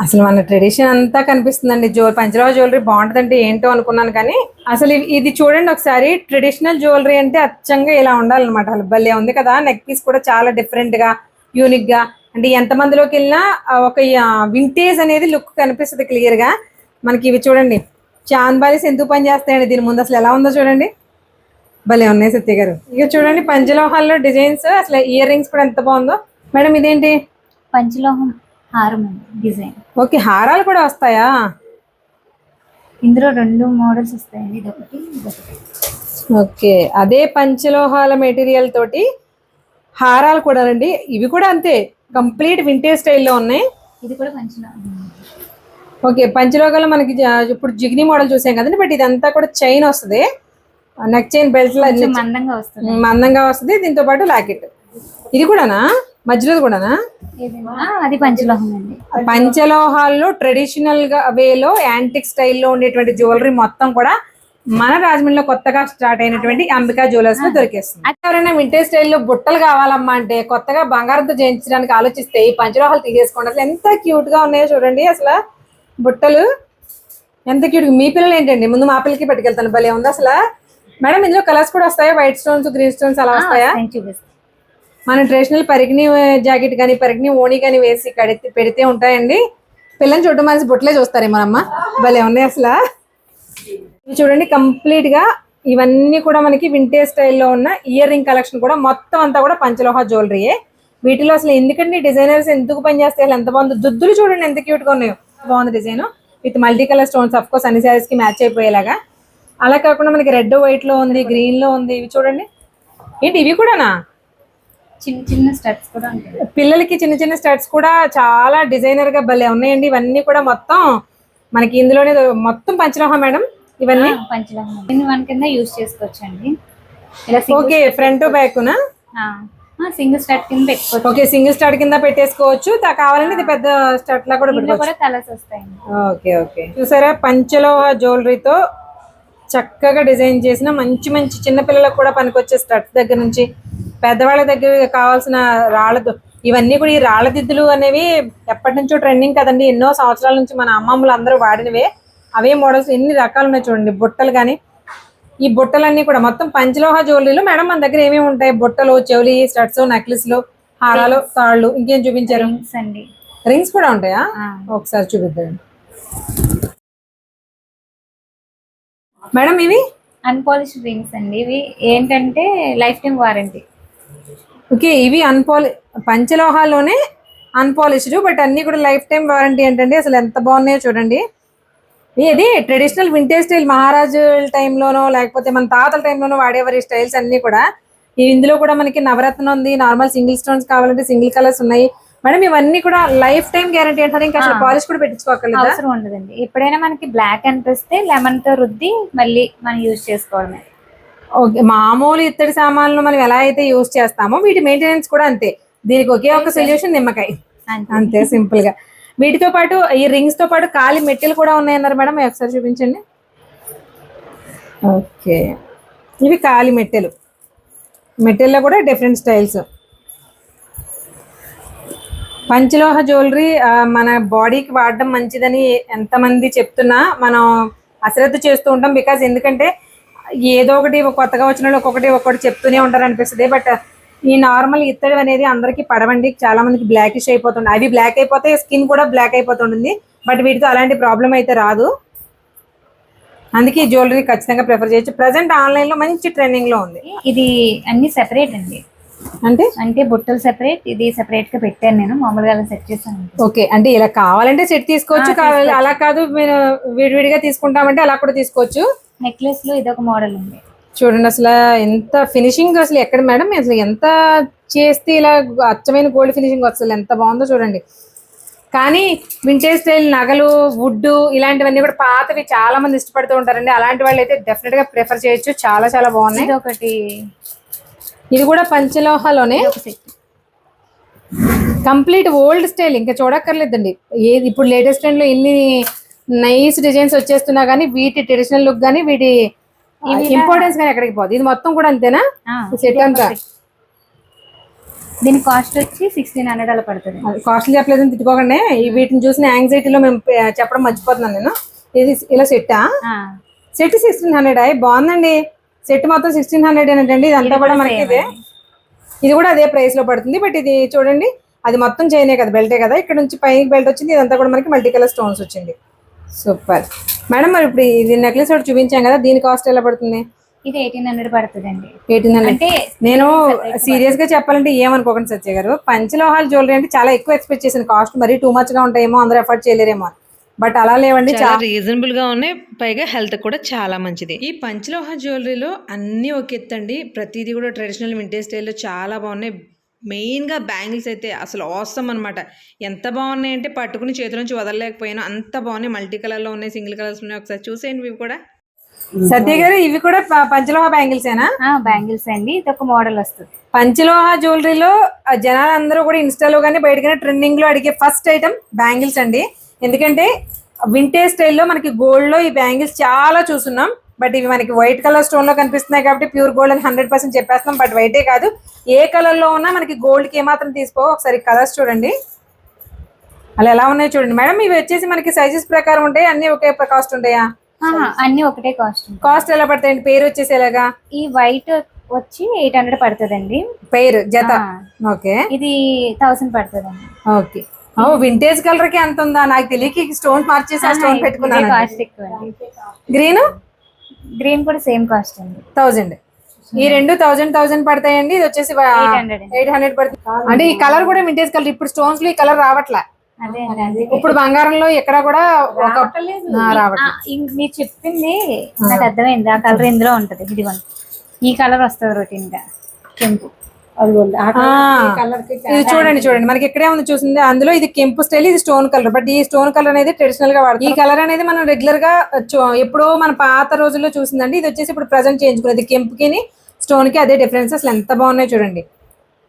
అసలు మన ట్రెడిషన్ అంతా కనిపిస్తుందండి. పంచలోహ జ్యువెలరీ బాగుంటుందంటే ఏంటో అనుకున్నాను, కానీ అసలు ఇది చూడండి ఒకసారి. ట్రెడిషనల్ జ్యువెలరీ అంటే అచ్చంగా ఇలా ఉండాలన్నమాట. అసలు భలే ఉంది కదా. నెక్ పీస్ కూడా చాలా డిఫరెంట్ గా, యూనిక్ గా, అంటే ఎంత మందిలోకి వెళ్ళినా ఒక వింటేజ్ అనేది లుక్ కనిపిస్తుంది క్లియర్ గా మనకి. ఇవి చూడండి, చాంద్ బాలీస్ ఎందుకు పని చేస్తాయండి దీని ముందు. అసలు ఎలా ఉందో చూడండి, భలే ఉన్నాయి సత్య గారు. ఇక చూడండి పంచలోహాల్లో డిజైన్స్, అసలు ఇయర్ రింగ్స్ కూడా ఎంత బాగుందో. మేడం ఇదేంటి? పంచలోహం హారం అండి డిజైన్. ఓకే హారాలు కూడా వస్తాయా? ఇందులో 2 మోడల్స్ వస్తాయండి, ఇదొకటి ఇదొకటి. ఓకే అదే పంచలోహాల మెటీరియల్ తోటి హారాలు కూడా రండి. ఇవి కూడా అంతే కంప్లీట్ వింటేజ్ స్టైల్లో ఉన్నాయి. ఇది కూడా పంచలోహం. ఓకే పంచలోహాలు మనకి ఇప్పుడు జిగ్నీ మోడల్ చూసాం కదండి, బట్ ఇదంతా కూడా చైన్ వస్తుంది. నెక్ చైన్ బెల్ట్ మందంగా వస్తుంది, మందంగా వస్తుంది. దీంతో పాటు లాకెట్. ఇది కూడానా? మధ్యలో కూడానా? అది పంచలోహం అండి. పంచలోహాల్లో ట్రెడిషనల్ గా వేలో యాంటిక్ స్టైల్లో ఉండేటువంటి జ్యువెలరీ మొత్తం కూడా మన రాజమండ్రిలో కొత్తగా స్టార్ట్ అయినటువంటి అంబికా జ్యువెలర్స్ లో దొరికేస్తుంది. అయితే ఎవరైనా వింటేజ్ స్టైల్లో బుట్టలు కావాలమ్మా అంటే, కొత్తగా బంగారంతో చేయించడానికి ఆలోచిస్తే ఈ పంచలోహాలు తీసేసుకోండి. అసలు ఎంత క్యూట్ గా ఉన్నాయో చూడండి. అసలు బుట్టలు ఎంత క్యూట్. మీ పిల్లలు ఏంటండి, ముందు మా పిల్లలకి పట్టుకెళ్తాను. భలే ఉంది అసలు. మేడం ఇందులో కలర్స్ కూడా వస్తాయా? వైట్ స్టోన్స్, గ్రీన్ స్టోన్స్ అలా వస్తాయా? మన ట్రెడిషనల్ పరిగిణి జాకెట్ కానీ పరిగిణి ఓణి కానీ వేసి పెడితే ఉంటాయండి. పిల్లల్ని చూడడం మనసి బుట్టలే చూస్తారేమో అమ్మ. భలే ఉన్నాయి అసలు. ఇవి చూడండి కంప్లీట్ గా ఇవన్నీ కూడా మనకి వింటేజ్ స్టైల్లో ఉన్న ఇయర్ రింగ్ కలెక్షన్ కూడా మొత్తం అంతా కూడా పంచలోహ జ్యువెలరీయే. వీటిలో అసలు ఎందుకంటే డిజైనర్స్ ఎందుకు పనిచేస్తాయి, ఎంత బాగుంది. దుద్దులు చూడండి ఎంత క్యూట్ గా ఉన్నాయో. బాగుంది design with multi colour stones, of course అన్ని శారీస్ కి మ్యాచ్ అయిపోయేలాగా. అలా కాకుండా మనకి రెడ్ వైట్ లో ఉంది, గ్రీన్ లో ఉంది. ఇవి చూడండి ఏంటి, ఇవి కూడానా? చిన్న చిన్న స్టడ్స్ కూడా ఉంటాయి పిల్లలకి. చిన్న చిన్న స్టడ్స్ కూడా చాలా డిజైనర్ గా భలే ఉన్నాయండి. ఇవన్నీ కూడా మొత్తం మనకి ఇందులోనే మొత్తం పంచలోహ మేడం. ఇవన్నీ పంచలోహం. వన్ కింద యూజ్ చేసుకోవచ్చు అండి. ఓకే ఫ్రంట్ బ్యాక్ నా సింగిల్ స్టడ్ కింద పెట్టుకోవచ్చు. ఓకే సింగిల్ స్టడ్ కింద పెట్టేసుకోవచ్చు. కావాలంటే ఇది పెద్ద స్టడ్ లా కూడా పెట్టుకోవచ్చు. కలర్స్ వస్తాయండి. ఓకే ఓకే చూసారా, పంచలోహ జ్యువెలరీతో చక్కగా డిజైన్ చేసిన మంచి మంచి చిన్నపిల్లలకు కూడా పనికొచ్చే స్టడ్స్ దగ్గర నుంచి పెద్దవాళ్ళ దగ్గర కావాల్సిన ఇవన్నీ కూడా. ఈ రాళ్ళ దిద్దులు అనేవి ఎప్పటి నుంచో ట్రెండింగ్ కదండి. ఎన్నో సంవత్సరాల నుంచి మన అమ్మమ్మలు అందరూ వాడినవే. అవే మోడల్స్ ఎన్ని రకాలు ఉన్నాయి చూడండి. బుట్టలు కానీ, ఈ బుట్టలన్నీ కూడా మొత్తం పంచలోహ జ్యువెలరీలు. మేడం మన దగ్గర ఏమేమి ఉంటాయి? బుట్టలు, చెవులి, స్టడ్స్, నెక్లెస్లు, హారాలు, తాళ్ళు, ఇంకేం చూపించారు? రింగ్స్ కూడా ఉంటాయా? ఒకసారి చూపిద్దాం మేడం. ఇవి అన్పాలిష్డ్ రింగ్స్ అండి. ఇవి ఏంటంటే లైఫ్ టైం వారంటీ. ఓకే ఇవి పంచలోహాల్లోనే అన్పాలిష్డ్, బట్ అన్ని కూడా లైఫ్ టైం వారంటీ ఏంటండి. అసలు ఎంత బాగున్నాయో చూడండి. ఇది ట్రెడిషనల్ వింటేజ్ స్టైల్ మహారాజు టైంలోనో లేకపోతే మన తాతల టైంలోనో వాడేవారు ఈ స్టైల్స్ అన్ని కూడా. ఇందులో కూడా మనకి నవరత్న ఉంది, నార్మల్ సింగిల్ స్టోన్స్ కావాలంటే సింగిల్ కలర్స్ ఉన్నాయి. మేడం ఇవన్నీ కూడా లైఫ్ టైం గ్యారంటీ అంటారు. ఇంకా అసలు పాలిష్ కూడా పెట్టించుకోకర్లేదు, అవసరం ఉండదండి. ఎప్పుడైనా మనకి బ్లాక్ అనిపిస్తే లెమన్ తో రుద్ది మళ్ళీ మనం యూజ్ చేసుకోవడమే. ఓకే మామూలు ఇత్తడి సామాన్లు మనం ఎలా అయితే యూజ్ చేస్తామో వీటి మెయింటెనెన్స్ కూడా అంతే. దీనికి ఒకే ఒక సొల్యూషన్ నిమ్మకాయ, అంతే సింపుల్ గా. వీటితో పాటు ఈ రింగ్స్ తో పాటు కాలి మెట్టెలు కూడా ఉన్నాయన్నారు మేడం, ఒకసారి చూపించండి. ఓకే ఇవి కాలి మెట్టెలు. మెట్టెల్లో కూడా డిఫరెంట్ స్టైల్స్. పంచలోహ జ్యువెలరీ మన బాడీకి వాడడం మంచిదని ఎంతమంది చెప్తున్నా మనం అశ్రద్ధ చేస్తూ ఉంటాం. బికాజ్ ఎందుకంటే ఏదో ఒకటి కొత్తగా వచ్చిన వాళ్ళు ఒక్కొక్కటి చెప్తూనే ఉంటారు అనిపిస్తుంది. బట్ ఈ నార్మల్ ఇత్తడి అనేది అందరికీ పడవండి. చాలా మందికి బ్లాకిష్ అయిపోతుంది. అవి బ్లాక్ అయిపోతే స్కిన్ కూడా బ్లాక్ అయిపోతుంటుంది. బట్ వీటితో అలాంటి ప్రాబ్లం అయితే రాదు. అందుకే ఈ జ్యువెలరీ ఖచ్చితంగా ప్రిఫర్ చేయొచ్చు. ప్రజెంట్ ఆన్లైన్ లో మంచి ట్రెండింగ్ లో ఉంది. ఇది అన్ని సెపరేట్ అండి. అంటే బుట్టలు సెపరేట్, ఇది సెపరేట్ గా పెట్టాను నేను. మామూలుగా సెట్ చేశాను. ఓకే అంటే ఇలా కావాలంటే సెట్ తీసుకోవచ్చు, అలా కాదు మీరు విడివిడిగా తీసుకుంటామంటే అలా కూడా తీసుకోవచ్చు. నెక్లెస్ లో ఇదొక మోడల్ ఉంది చూడండి. అసలు ఎంత ఫినిషింగ్, అసలు ఎక్కడ మేడం అసలు ఎంత చేస్తే ఇలా అచ్చమైన గోల్డ్ ఫినిషింగ్ వస్తుంది, ఎంత బాగుందో చూడండి. కానీ వింటేజ్ స్టైల్ నగలు, వుడ్ ఇలాంటివన్నీ కూడా పాతవి చాలా మంది ఇష్టపడుతూ ఉంటారండి. అలాంటి వాళ్ళు అయితే డెఫినెట్ గా ప్రిఫర్ చేయొచ్చు. చాలా చాలా బాగున్నాయి. ఇది ఒకటి, ఇది కూడా పంచలోహాలోనే కంప్లీట్ ఓల్డ్ స్టైల్, ఇంకా చూడక్కర్లేదండి. ఏది ఇప్పుడు లేటెస్ట్ ట్రెండ్ లో ఎన్ని నైస్ డిజైన్స్ వచ్చేస్తున్నా కానీ వీటి ట్రెడిషనల్ లుక్ కానీ వీటి ఇంపార్టెన్స్ కానీ ఎక్కడికి పోదు. ఇది మొత్తం కూడా అంతేనా సెట్ అంతా? దీని కాస్ట్ వచ్చి 1600 అలా పడుతుంది. కాస్ట్లీ చెప్పలేదని తిట్టుకోకండి. వీటిని చూసిన యాంగ్జైటీలో మేము చెప్పడం మర్చిపోతున్నాను నేను. ఇది ఇలా సెట్టా? సెట్ 1600. బాగుందండి. సెట్ మొత్తం 1600 ఏంటండి. ఇదంతా కూడా మనకి ఇదే. ఇది కూడా అదే ప్రైస్ లో పడుతుంది. బట్ ఇది చూడండి, అది మొత్తం చైనే కదా, బెల్టే కదా. ఇక్కడ నుంచి పైకి బెల్ట్ వచ్చింది. ఇదంతా కూడా మనకి మల్టీ కలర్ స్టోన్స్ వచ్చింది. Super madam. మరి ఇప్పుడు ఇది నెక్లెస్ ఒకటి చూపించాం కదా, దీని కాస్ట్ ఎలా పడుతుంది? ఇది 1800 పడుతుందండి. 1800 అంటే నేను సీరియస్ గా చెప్పాలంటే ఏమనుకోకండి సత్య గారు, పంచలోహాల జ్యువెలరీ అంటే చాలా ఎక్కువ ఎక్స్పెక్ట్ చేసిన, కాస్ట్ మరీ టూ మచ్ గా ఉంటాయేమో, అందరూ ఎఫర్ట్ చేయలేరేమో. బట్ అలా లేవండి, చాలా రీజనబుల్ గా ఉన్నాయి. పైగా హెల్త్ కూడా చాలా మంచిది. ఈ పంచలోహ జ్యువెలరీలో అన్ని ఒక ఎత్తండి. ప్రతిదీ కూడా ట్రెడిషనల్ వింటేజ్ స్టైల్లో చాలా బాగున్నాయి. మెయిన్గా బ్యాంగిల్స్ అయితే అసలు ఆసమ్ అనమాట. ఎంత బాగున్నాయి అంటే పట్టుకుని చేతుల నుంచి వదలలేకపోయాను, అంత బాగున్నాయి. మల్టీ కలర్లో ఉన్నాయి, సింగిల్ కలర్స్ ఉన్నాయి. ఒకసారి చూసేయండి ఇవి కూడా. సత్య గారు ఇవి కూడా పంచలోహ బ్యాంగిల్స్ ఏనా? బ్యాంగిల్స్ అండి. ఇది ఒక మోడల్ వస్తుంది. పంచలోహ జ్యువెలరీలో జనాలందరూ కూడా ఇన్స్టాలో కానీ బయటగానే ట్రెండింగ్ లో అడిగే ఫస్ట్ ఐటమ్ బ్యాంగిల్స్ అండి. ఎందుకంటే వింటేజ్ స్టైల్లో మనకి గోల్డ్ లో ఈ బ్యాంగిల్స్ చాలా చూస్తున్నాం. బట్ ఇవి మనకి వైట్ కలర్ స్టోన్ లో కనిపిస్తున్నాయి కాబట్టి ప్యూర్ గోల్డ్ అని 100% చెప్పేస్తున్నాం. బట్ వైటే కాదు, ఏ కలర్ లో ఉన్నా మనకి గోల్డ్ కి ఏమాత్రం తీసుకో. ఒకసారి కలర్స్ చూడండి అలా ఎలా ఉన్నాయో చూడండి మేడం. ఇవి వచ్చేసి మనకి సైజెస్ ప్రకారం ఉంటాయి, అన్ని ఒకే కాస్ట్ ఉంటాయా? అన్ని ఒకటే కాస్ట్. కాస్ట్ ఎలా పడతాయండి? పేరు వచ్చేసి ఎలాగా? ఈ వైట్ వచ్చి 800 పడుతుందండి పేరు జత. ఓకే. ఇది 1000 పడుతుందండి. ఓకే. వింటేజ్ కలర్ కి అంత ఉందా? నాకు తెలియక స్టోన్ మార్చేసి ఆ స్టోన్ పెట్టుకున్నాను. కాస్ట్ ఎక్కువ. గ్రీన్ గ్రీన్ కూడా సేమ్ కాస్ట్ అండి, 1000. ఈ రెండు 1000 పడతాయండి. ఇది వచ్చేసి 800 పడుతుంది. అంటే ఈ కలర్ కూడా వింటేజ్ కలర్. ఇప్పుడు స్టోన్స్ లో ఈ కలర్ రావట్లే. ఇప్పుడు బంగారంలో ఎక్కడ కూడా మీరు చెప్పింది నాకు అర్థమైంది. ఆ కలర్ ఇందులో ఉంటది. ఇదిగోండి, ఈ కలర్ వస్తుంది రొటీన్ గా, కెంపు. ఇది చూడండి చూడండి, మనకి ఇక్కడే ఉంది చూసింది. అందులో ఇది కెంపు స్టైల్, ఇది స్టోన్ కలర్. బట్ ఈ స్టోన్ కలర్ అనేది ట్రెడిషనల్ గా వాడుతుంది. ఈ కలర్ అనేది మనం రెగ్యులర్ గా ఎప్పుడో మన పాత రోజుల్లో చూసిందండి. ఇది వచ్చేసి ఇప్పుడు ప్రజెంట్ చేయించుకునేది. కెంపుకి స్టోన్ కి అదే డిఫరెన్స్. అసలు ఎంత బాగున్నాయి చూడండి.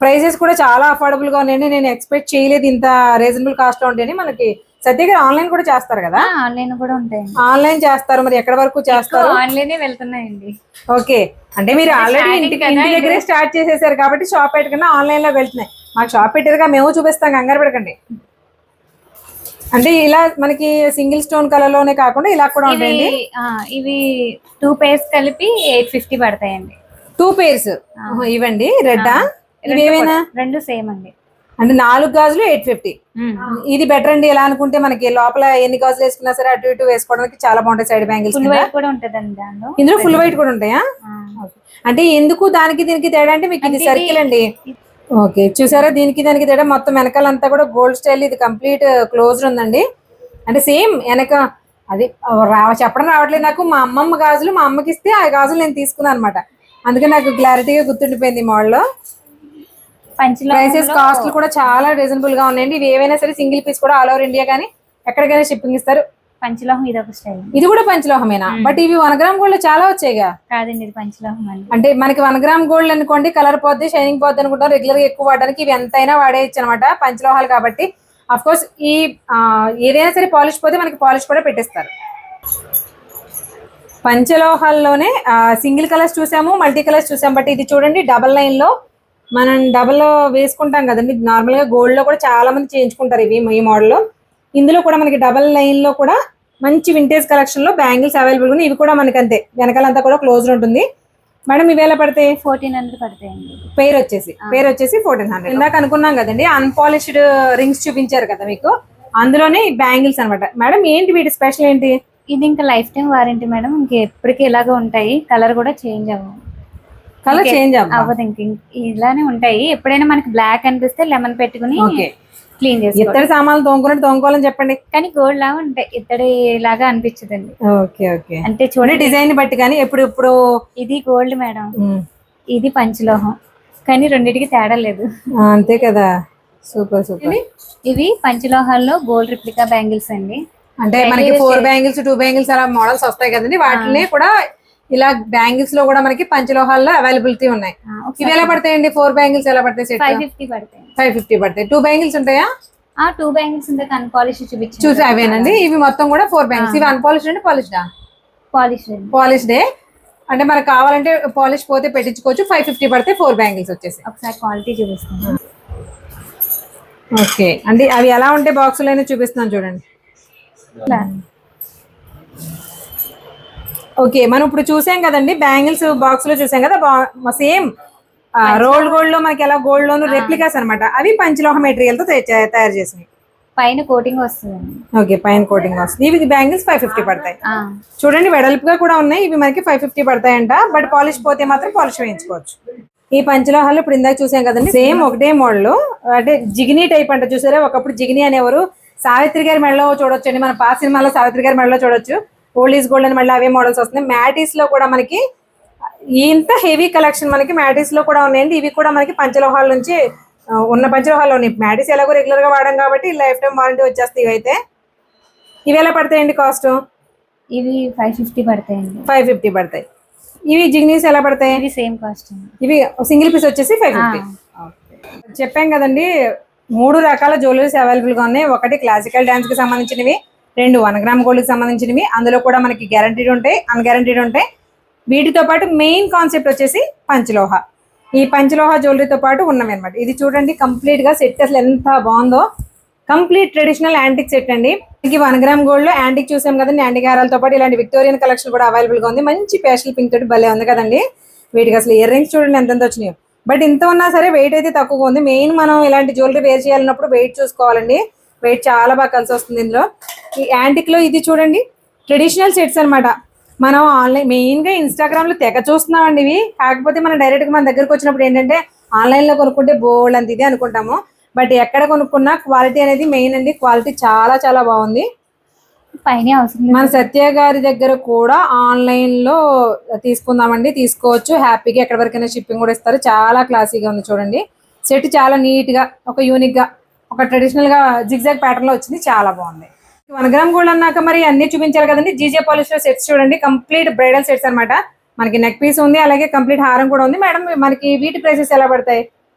ప్రైసెస్ కూడా చాలా అఫోర్డబుల్ గా ఉన్నాయండి. నేను ఎక్స్పెక్ట్ చేయలేదు ఇంత రీజనబుల్ కాస్ట్ లో ఉంటాయని. మనకి సత్య గారు ఆన్లైన్ కూడా చేస్తారు కదా? ఆన్లైన్ కూడా ఉంటాయి. ఆన్లైన్ చేస్తారు, మరి ఎక్కడ వరకు చేస్తారు? ఆన్లైన్ వెళ్తున్నాయండి. ఓకే, అంటే మీరు ఆల్రెడీ ఇంటి దగ్గరే స్టార్ట్ చేసేసారు కాబట్టి షాప్ పెట్టుకున్నా ఆన్లైన్ లో వెళ్తున్నాయి. మాకు షాప్ పెట్టేదిగా మేము చూపిస్తాం, కంగారు పెడకండి. అంటే ఇలా మనకి సింగిల్ స్టోన్ కలర్ లోనే కాకుండా ఇలా కూడా ఉంటాయండి. ఇవి 2 pairs కలిపి 850 పడతాయండి. 2 pairs ఇవ్వండి. రెడ్డా ఇవేమైనా? రెండు సేమ్ అండి. అంటే 4 గాజులు 850. ఇది బెటర్ అండి. ఎలా అనుకుంటే మనకి లోపల ఎన్ని గాజులు వేసుకున్నా సరే అటు ఇటు వేసుకోవడానికి చాలా బాగుంటాయి. సైడ్ బ్యాంగిల్స్ కూడా ఉంటదండి దానిలో. ఇందులో ఫుల్ వైట్ కూడా ఉంటాయా? అంటే ఎందుకు దానికి దీనికి తేడా అంటే మీకు ఇది సర్కిల్ అండి. ఓకే, చూసారా దీనికి దానికి తేడా? మొత్తం వెనకాలంతా కూడా గోల్డ్ స్టైల్. ఇది కంప్లీట్ క్లోజ్డ్ ఉందండి. అంటే సేమ్ వెనక అది చెప్పడం రావట్లేదు నాకు. మా అమ్మమ్మ గాజులు మా అమ్మకి ఇస్తే ఆ గాజులు నేను తీసుకున్నాను అనమాట. అందుకే నాకు క్లారిటీగా గుర్తుండిపోయింది ఈ మోడల్. ప్రైసెస్ కాస్ట్ కూడా చాలా రీజనబుల్ గా ఉన్నాయండి. ఇవి ఏవైనా సరే సింగిల్ పీస్ కూడా ఆల్ ఓవర్ ఇండియా కానీ ఎక్కడికైనా షిప్పింగ్ ఇస్తారు. పంచలోహం ఇది ఒక స్టైల్. ఇది కూడా పంచలోహమేనా? బట్ ఇవి 1 గ్రామ్ గోల్డ్ లో చాలా వచ్చాయిగా. కాదండి, ఇది పంచలోహం అండి. అంటే మనకి 1 గ్రామ్ గోల్డ్ అనుకోండి, కలర్ పోద్ది, షైనింగ్ పోద్ది అనుకుంటాం. రెగ్యులర్ గా ఎక్కువ వాడడానికి ఇవి ఎంతైనా వాడేయచ్చు అనమాట. పంచలోహాలు కాబట్టి అఫ్ కోర్స్ ఈ ఏదైనా సరే పాలిష్ పోతే మనకి పాలిష్ కూడా పెట్టేస్తారు. పంచలోహాల్లోనే సింగిల్ కలర్స్ చూసాము, మల్టీ కలర్స్ చూసాము. బట్ ఇది చూడండి డబల్ లైన్ లో మనం డబల్ వేసుకుంటాం కదండి. నార్మల్ గా గోల్డ్ లో కూడా చాలా మంది చేయించుకుంటారు ఇవి ఈ మోడల్ లో. ఇందులో కూడా మనకి డబల్ లైన్ లో కూడా మంచి వింటేజ్ కలెక్షన్ లో బ్యాంగిల్స్ అవైలబుల్ ఉన్నాయి. ఇవి కూడా మనకి అంతే, వెనకాలంతా కూడా క్లోజ్ ఉంటుంది. మేడం ఇవి ఎలా పడతాయి? 1400 పడతాయండి. పేరు వచ్చేసి 1400. ఇందాక అనుకున్నాం కదండి అన్పాలిష్డ్ రింగ్స్ చూపించారు కదా మీకు, అందులోనే బ్యాంగిల్స్ అనమాట. మేడం ఏంటి వీటి స్పెషల్ ఏంటి? ఇది ఇంకా లైఫ్ టైం వారంటీ మేడం. ఇంక ఎప్పటికీ ఇలాగే ఉంటాయి. కలర్ కూడా చేంజ్ అవ్వదు. కలర్ చేంజ్ అవ్వదు. ఇంక ఇలానే ఉంటాయి. ఎప్పుడైనా మనకి బ్లాక్ అనిపిస్తే లెమన్ పెట్టుకుని క్లీన్ చేసి ఇత్తడి సామాన్లు తోముకున్నట్టు తోముకోవాలని చెప్పండి. కానీ గోల్డ్ లాగా ఉంటాయి, ఇత్తడి లాగా అనిపించదండి. Okay okay. అంటే చూడండి డిజైన్ బట్టి. కానీ ఇప్పుడు ఇది గోల్డ్ మేడం, ఇది పంచలోహం, కానీ రెండింటికి తేడా లేదు. అంతే కదా. Super super. ఇవి పంచలోహాల్లో గోల్డ్ రిప్లికా బ్యాంగిల్స్ అండి. అంటే మనకి 4 బ్యాంగిల్స్ 2 బ్యాంగిల్స్ అలా మోడల్స్ వస్తాయి కదండి, వాటిని కూడా ఇలా బ్యాంగిల్స్ లో కూడా మనకి పంచలోహాల్లో అవైలబిలిటీ ఉన్నాయి. ఇవి ఎలా పడతాయండి? 4 బ్యాంగిల్స్ ఎలా పడతాయి? సెట్ 550 పడతాయి. 550 పడతాయి. 2 బ్యాంగిల్స్ ఉంటాయా? 2 బ్యాంగిల్స్ ఉంటాయి, అన్పాలిష్ చూపించి చూసి అవేనండి. ఇవి మొత్తం కూడా 4 బ్యాంగిల్స్. ఇవి అన్పాలిష్ అండి పాలిష్డా? పాలిష్డే. అంటే మనకు కావాలంటే పాలిష్ పోతే పెట్టించుకోవచ్చు. 550 పడితే 4 బ్యాంగిల్స్ వచ్చేసి. ఒకసారి క్వాలిటీ చూపిస్తాను. ఓకే అండి, అవి ఎలా ఉంటే బాక్సులైనా చూపిస్తున్నాను చూడండి. ఓకే, మనం ఇప్పుడు చూసాం కదండి బ్యాంగిల్స్ బాక్స్ లో చూసాం కదా, సేమ్ రోల్డ్ గోల్డ్ లో మనకి ఎలా గోల్డ్ లోను రెప్లికాస్ అన్నమాట. అవి పంచలోహ మెటీరియల్ తో తయారు చేసినవి. పైన కోటింగ్ వస్తుంది. ఓకే, పైన కోటింగ్ వస్తుంది. ఇవి బ్యాంగిల్స్ 550 పడతాయి. చూడండి వెడల్పుగా కూడా ఉన్నాయి. ఇవి మనకి 550 పడతాయంట. బట్ పాలిష్ పోతే మాత్రం పాలిష్ వేయించుకోవచ్చు. ఈ పంచలోహాలు ఇప్పుడు ఇందాక చూసాం కదండి, సేమ్ ఒకటే మోడల్. అంటే జిగినీ టైప్ అంట. చూసారా, ఒకప్పుడు జిగినీ అనేవారు. సావిత్రి గారి మెడలో చూడొచ్చు అండి, మన పాత సినిమాలో సావిత్రి గారి మెడలో చూడొచ్చు. ఓల్డ్ ఈజ్ గోల్డ్ అని మళ్ళీ అవే మోడల్స్ వస్తున్నాయి. మ్యాటీస్ లో కూడా మనకి ఇంత హెవీ కలెక్షన్ మనకి మ్యాటీస్ లో కూడా ఉన్నాయండి. ఇవి కూడా మనకి పంచలోహాల నుంచి ఉన్న పంచలోహాలు ఉన్నాయి. మ్యాటీస్ ఎలాగో రెగ్యులర్ గా వాడడం కాబట్టి లైఫ్ టైం వారంటీ వచ్చేస్తాయి. ఇవైతే ఇవి ఎలా పడతాయండి కాస్ట్? ఇవి 550 పడతాయండి. 550 పడతాయి. ఇవి జిగ్నీస్ ఎలా పడతాయి? ఇవి సేమ్ కాస్ట్. ఇవి సింగిల్ పీస్ వచ్చేసి 550. చెప్పాం కదండి 3 రకాల జ్యువెలరీస్ అవైలబుల్ గా ఉన్నాయి. ఒకటి క్లాసికల్ డాన్స్ కి సంబంధించినవి, 2 1 గ్రామ్ గోల్డ్ కి సంబంధించినవి. అందులో కూడా మనకి గ్యారంటీడ్ ఉంటాయి, అన్గ్యారంటీడ్ ఉంటాయి. వీటితో పాటు మెయిన్ కాన్సెప్ట్ వచ్చేసి పంచలోహ. ఈ పంచలోహ జ్యువెలరీతో పాటు ఉన్నవి అనమాట. ఇది చూడండి కంప్లీట్ గా సెట్ అసలు ఎంత బాగుందో. కంప్లీట్ ట్రెడిషనల్ యాంటిక్ సెట్ అండి. ఇది 1 గ్రామ్ గోల్డ్ లో యాంటిక్ చూసాం కదండి, యాంటిక్ హారాలతో పాటు ఇలాంటి విక్టోరియన్ కలెక్షన్ కూడా అవైలబుల్ గా ఉంది. మంచి పేస్టల్ పింక్ తోటి భలే ఉంది కదండి. వీటికి అసలు ఇయర్ రింగ్స్ చూడండి ఎంత వచ్చినాయో. బట్ ఇంత ఉన్నా సరే వెయిట్ అయితే తక్కువగా ఉంది. మెయిన్ మనం ఇలాంటి జ్యువెలరీ వేర్ చేయాలన్నప్పుడు వెయిట్ చూసుకోవాలండి. వెయిట్ చాలా బాగా కలిసి వస్తుంది ఇందులో. ఈ యాంటిక్ లో ఇది చూడండి ట్రెడిషనల్ సెట్స్ అనమాట. మనం ఆన్లైన్ మెయిన్ గా ఇన్స్టాగ్రామ్ లో తెగ చూస్తున్నామండి ఇవి. కాకపోతే మనం డైరెక్ట్ గా మన దగ్గరకు వచ్చినప్పుడు ఏంటంటే ఆన్లైన్ లో కొనుక్కుంటే బోల్డ్ అంత ఇది అనుకుంటాము. బట్ ఎక్కడ కొనుక్కున్నా క్వాలిటీ అనేది మెయిన్ అండి. క్వాలిటీ చాలా చాలా బాగుంది. పైన అవసరం మన సత్య గారి దగ్గర కూడా ఆన్లైన్ లో తీసుకుందామండి, తీసుకోవచ్చు హ్యాపీగా. ఎక్కడి వరకైనా షిప్పింగ్ కూడా ఇస్తారు. చాలా క్లాసీగా ఉంది చూడండి. సెట్ చాలా నీట్ గా, ఒక యూనిక్ గా, ఒక ట్రెడిషనల్ గా జిగ్జాగ్ ప్యాటర్న్ లో వచ్చింది. చాలా బాగుంది. 1 గ్రామ్ గోల్డ్ అన్నాక మరి అన్ని చూపించాలి కదండి. జీజే పాలిష్ లో సెట్స్ చూడండి, కంప్లీట్ బ్రైడల్ సెట్స్ అనమాట. మనకి నెక్ పీస్ ఉంది, అలాగే కంప్లీట్ హారం కూడా ఉంది. మేడం మనకి వీటి ప్రైసెస్ ఎలా పడతాయి?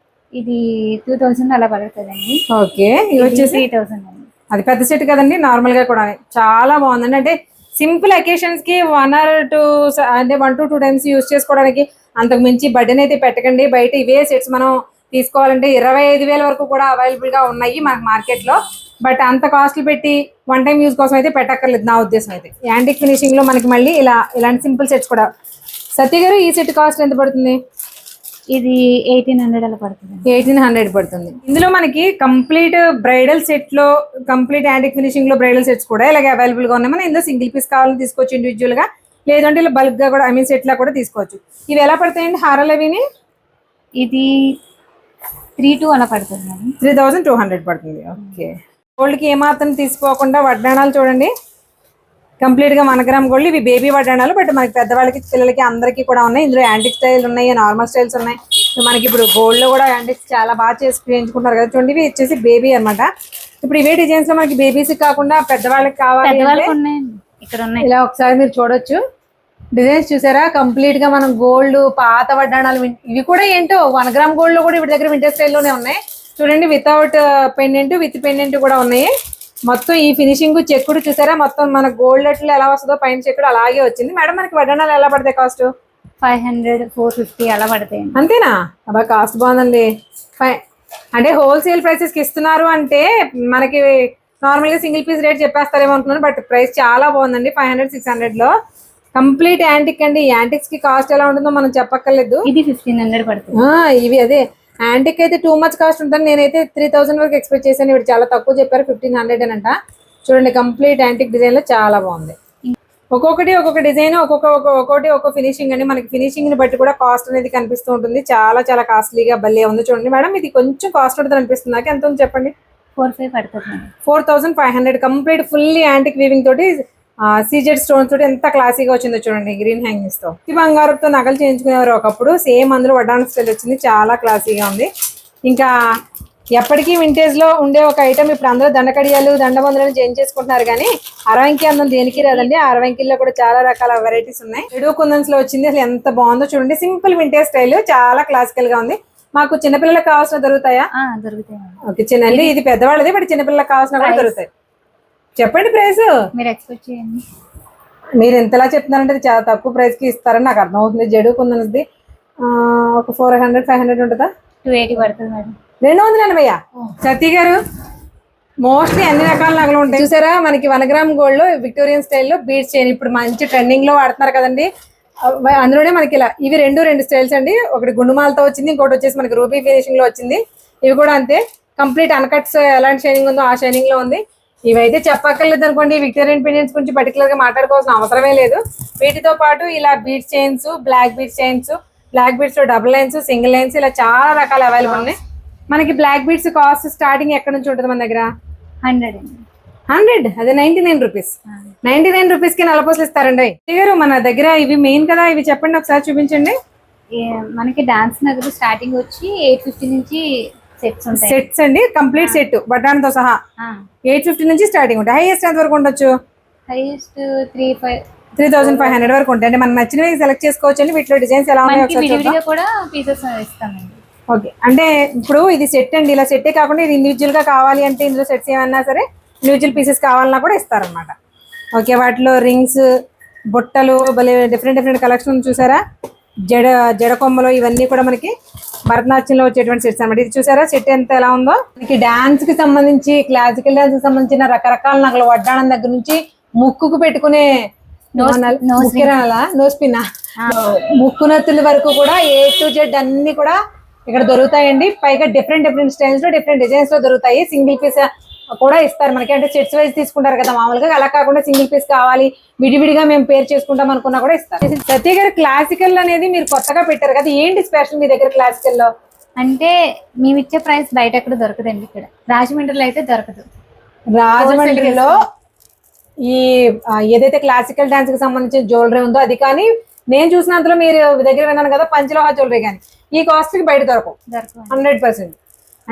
ఇది 2000 అలా పడుతుందండి. ఓకే, ఇది వచ్చేసి 3000 అండి. అది పెద్ద సెట్ కదండి, నార్మల్ గా కూడా చాలా బాగుందండి. అంటే సింపుల్ అకేషన్స్ కి 1 or 2 అంటే 1 to 2 టైమ్స్ యూజ్ చేసుకోవడానికి. అంతకు మించి బడ్డెన్ అయితే పెట్టకండి. బయట ఇవే సెట్స్ మనం తీసుకోవాలంటే 25,000 వరకు కూడా అవైలబుల్ గా ఉన్నాయి మనకి మార్కెట్ లో. బట్ అంత కాస్ట్లు పెట్టి 1 టైం యూజ్ కోసం అయితే పెట్టక్కర్లేదు నా ఉద్దేశం అయితే. యాంటిక్ ఫినిషింగ్ లో మనకి మళ్ళీ ఇలాంటి సింపుల్ సెట్స్ కూడా. సత్య గారు ఈ సెట్ కాస్ట్ ఎంత పడుతుంది? ఇది 1800 అలా పడుతుంది. 1800 పడుతుంది. ఇందులో మనకి కంప్లీట్ బ్రైడల్ సెట్ లో, కంప్లీట్ యాంటిక్ ఫినిషింగ్ లో బ్రైడల్ సెట్స్ కూడా ఇలాగే అవైలబుల్ గా ఉన్నాయి. మనం ఇందులో సింగిల్ పీస్ కావాలని తీసుకోవచ్చు ఇండివిజువల్ గా, లేదంటే ఇలా బల్క్ గా కూడా సెట్ లా కూడా తీసుకోవచ్చు. ఇవి ఎలా పడతాయండి హారాలు అవిని? ఇది 3200 అలా పడుతుంది. 3200 పడుతుంది. ఓకే, గోల్డ్ కి ఏమాత్రం తీసుకోకుండా వడ్డాణాలు చూడండి కంప్లీట్ గా 1 గ్రామ్ గోల్డ్. ఇవి బేబీ వడ్డాణాలు, బట్ మనకి పెద్దవాళ్ళకి పిల్లలకి అందరికీ కూడా ఉన్నాయి. ఇందులో యాంటిక్ స్టైల్ ఉన్నాయి, నార్మల్ స్టైల్స్ ఉన్నాయి. మనకి ఇప్పుడు గోల్డ్ లో కూడా యాంటిక్స్ చాలా బాగా చేసి చేయించుకుంటారు కదా. చూడండి ఇవి వచ్చేసి బేబీ అనమాట. ఇప్పుడు ఇవే డిజైన్స్ లో మనకి బేబీస్ కాకుండా పెద్దవాళ్ళకి కావాలి ఇక్కడ ఉన్నాయి. ఇలా ఒకసారి మీరు చూడొచ్చు. డిజైన్స్ చూసారా కంప్లీట్ గా మనం గోల్డ్ పాత వడ్డాణాలు. ఇవి కూడా ఏంటో 1 గ్రామ్ గోల్డ్ లో కూడా వీటి దగ్గర వింటర్ స్టైల్లోనే ఉన్నాయి. చూడండి వితౌట్ పెండెంట్, విత్ పెండెంట్ కూడా ఉన్నాయి. మొత్తం ఈ ఫినిషింగ్ చెక్కుడు చూసారా, మొత్తం మన గోల్డ్ అట్లు ఎలా వస్తుందో పైన చెక్కుడు అలాగే వచ్చింది. మేడం మనకి వడ్డాణాలు ఎలా పడతాయి కాస్ట్? 500 450 అలా పడతాయి. అంతేనా? అబ్బా కాస్ట్ బాగుందండి. అంటే హోల్సేల్ ప్రైసెస్ కి ఇస్తున్నారు అంటే మనకి నార్మల్ గా సింగిల్ పీస్ రేట్ చెప్పేస్తారేమో అనుకున్నాను. బట్ ప్రైస్ చాలా బాగుందండి. 500 600 లో కంప్లీట్ యాంటిక్ అండి. యాంటిక్స్ కి కాస్ట్ ఎలా ఉంటుందో మనం చెప్పక్కర్లేదు. ఇది 1500 పడుతుంది. ఇవి అదే యాంటిక్ అయితే టూ మచ్ కాస్ట్ ఉంటుంది. నేనైతే 3000 వరకు ఎక్స్పెక్ట్ చేశాను. ఇవి చాలా తక్కువ చెప్పారు, 1500 అంట. చూడండి కంప్లీట్ యాంటిక్ డిజైన్ లో చాలా బాగుంది. ఒక్కొక్క డిజైన్ ఒక్కొక్కటి ఒక్కో ఫినిషింగ్ అండి. మనకి ఫినిషింగ్ ని బట్టి కూడా కాస్ట్ అనేది కనిపిస్తూ ఉంటుంది. చాలా చాలా కాస్ట్లీగా భలే ఉంది చూడండి. మేడం ఇది కొంచెం కాస్ట్ ఉంటుంది అనిపిస్తుంది నాకు. ఎంత ఉంది చెప్పండి? 4500 పడుతుంది. 4500 కంప్లీట్ ఫుల్లీ యాంటిక్ వీవింగ్ తోటి సీజెడ్ స్టోన్స్ తోటి ఎంత క్లాసీగా వచ్చిందో చూడండి. గ్రీన్ హ్యాంగింగ్స్ తో ఈ బంగారంతో నగలు చేయించుకునేవారు ఒకప్పుడు. సేమ్ అందులో వడ్డాణ స్టైల్ వచ్చింది, చాలా క్లాసీగా ఉంది. ఇంకా ఎప్పటికీ వింటేజ్ లో ఉండే ఒక ఐటమ్ ఇప్పుడు అందరూ దండకడియాలు దండబందులను చేంజ్ చేసుకుంటున్నారు కానీ అరవంకి అందం దేనికి రాదండి. అరవంకిలో కూడా చాలా రకాల వెరైటీస్ ఉన్నాయి. ఎడో కుందన్స్ లో వచ్చింది, అసలు ఎంత బాగుందో చూడండి. సింపుల్ వింటేజ్ స్టైల్, చాలా క్లాసికల్ గా ఉంది. మాకు చిన్నపిల్లలకు కావాల్సిన దొరుకుతాయా? దొరుకుతాయి. ఓకే, చిన్న ఇది పెద్దవాళ్ళది, బట్ చిన్నపిల్లలకు కావాల్సిన కూడా దొరుకుతాయి. చెప్పండి ప్రైస్. మీరు ఎక్స్పెక్ట్ చేయండి. మీరు ఎంతలా చెప్తున్నారంటే అది చాలా తక్కువ ప్రైస్ కి ఇస్తారని నాకు అర్థమవుతుంది. జడు కుందన్స్ది ఒక 400-500 ఉంటుందా? 280 పడుతుంది మేడం. 280. సతీ గారు మోస్ట్లీ అన్ని రకాల నగలు ఉంటాయి చూసారా. మనకి 1 గ్రామ్ గోల్డ్ లో విక్టోరియన్ స్టైల్లో బీడ్స్ చేయని ఇప్పుడు మంచి ట్రెండింగ్ లో వాడుతున్నారు కదండి. అందులోనే మనకి ఇలా ఇవి రెండు స్టైల్స్ అండి. ఒకటి గుండుమాలతో వచ్చింది, ఇంకోటి వచ్చేసి మనకి రూబీ ఫినిషింగ్ లో వచ్చింది. ఇవి కూడా అంతే, కంప్లీట్ అన్కట్స్ ఎలాంటి షైనింగ్ ఉందో ఆ షైనింగ్ లో ఉంది. ఇవైతే చెప్పక్కర్లేదు అనుకోండి. విక్టోరియన్ పెండెంట్స్ గురించి పర్టికులర్ గా మాట్లాడుకోవాల్సిన అవసరమే లేదు. వీటితో పాటు ఇలా beads chains, black beads chains, black beads లో డబుల్ లైన్స్, సింగిల్ లైన్స్, ఇలా చాలా రకాలు అవైలబుల్ ఉన్నాయి. మనకి బ్లాక్ బీడ్స్ కాస్ట్ స్టార్టింగ్ ఎక్కడ నుంచి ఉంటుంది మన దగ్గర? 100. అదే 99 రూపీస్. 99 రూపీస్ కి నలపూసలు ఇస్తారండి. గారు మన దగ్గర ఇవి మెయిన్ కదా, ఇవి చెప్పండి ఒకసారి చూపించండి. మనకి డాన్స్ నగలు స్టార్టింగ్ వచ్చి 850 నుంచి సెట్స్ ఉంటాయి. సెట్స్ అండి, కంప్లీట్ సెట్ బటాన్తో సహా 850 నుంచి స్టార్టింగ్ ఉంటాయి. హైయెస్ట్ ఎంత వరకు ఉండొచ్చు? హైయెస్ట్ 3500 వరకు ఉంటాయి. అంటే మనకు నచ్చినవి సెలెక్ట్ చేసుకోవచ్చు అండి. వీటిలో డిజైన్స్ ఎలా ఉన్నాయో కూడా పీసెస్ ఇస్తామండి. ఓకే, అంటే ఇప్పుడు ఇది సెట్ అండి. ఇలా సెట్టే కాకుండా ఇది ఇండివిజువల్ గా కావాలి అంటే ఇందులో సెట్స్ ఏమన్నా సరే ఇండివిజువల్ పీసెస్ కావాలన్నా కూడా ఇస్తారనమాట. ఓకే, వాటిలో రింగ్స్, బుట్టలు, డిఫరెంట్ కలెక్షన్ చూసారా. జడ కొమ్మలు ఇవన్నీ కూడా మనకి భరతనాట్యంలో వచ్చేటువంటి సెట్స్ అనమాట. ఇది చూసారా సెట్ ఎంత ఎలా ఉందో. మనకి డాన్స్ కి సంబంధించి, క్లాసికల్ డాన్స్ కి సంబంధించిన రకరకాల నగలు, వడ్డాణం దగ్గర నుంచి ముక్కుకు పెట్టుకునే నోస్ పిన్, ముక్కునత్తుల వరకు కూడా A to Z అన్ని కూడా ఇక్కడ దొరుకుతాయండి. పైగా డిఫరెంట్ స్టైల్స్ లో, డిఫరెంట్ డిజైన్స్ లో దొరుకుతాయి. సింగిల్ పీస్ కూడా ఇస్తారు మనకి. అంటే సెట్స్ వైజ్ తీసుకుంటారు కదా మామూలుగా, అలా కాకుండా సింగిల్ పీస్ కావాలి, విడివిడిగా మేము పేర్ చేసుకుంటాం అనుకున్నా కూడా ఇస్తారు. సత్య గారు క్లాసికల్ అనేది మీరు కొత్తగా పెట్టారు కదా, ఏంటి స్పెషల్ మీ దగ్గర క్లాసికల్ లో? అంటే మేము ఇచ్చే ప్రైస్ బయట ఎక్కడ దొరకదండి. ఇక్కడ రాజమండ్రిలో అయితే దొరకదు. రాజమండ్రిలో ఈ ఏదైతే క్లాసికల్ డాన్స్ కి సంబంధించిన జ్యువెలరీ ఉందో అది కానీ, నేను చూసినంతలో మీరు దగ్గర విన్నాను కదా పంచలోహ జ్యువెలరీ కానీ, ఈ కాస్ట్ కి బయట దొరకవు 100%.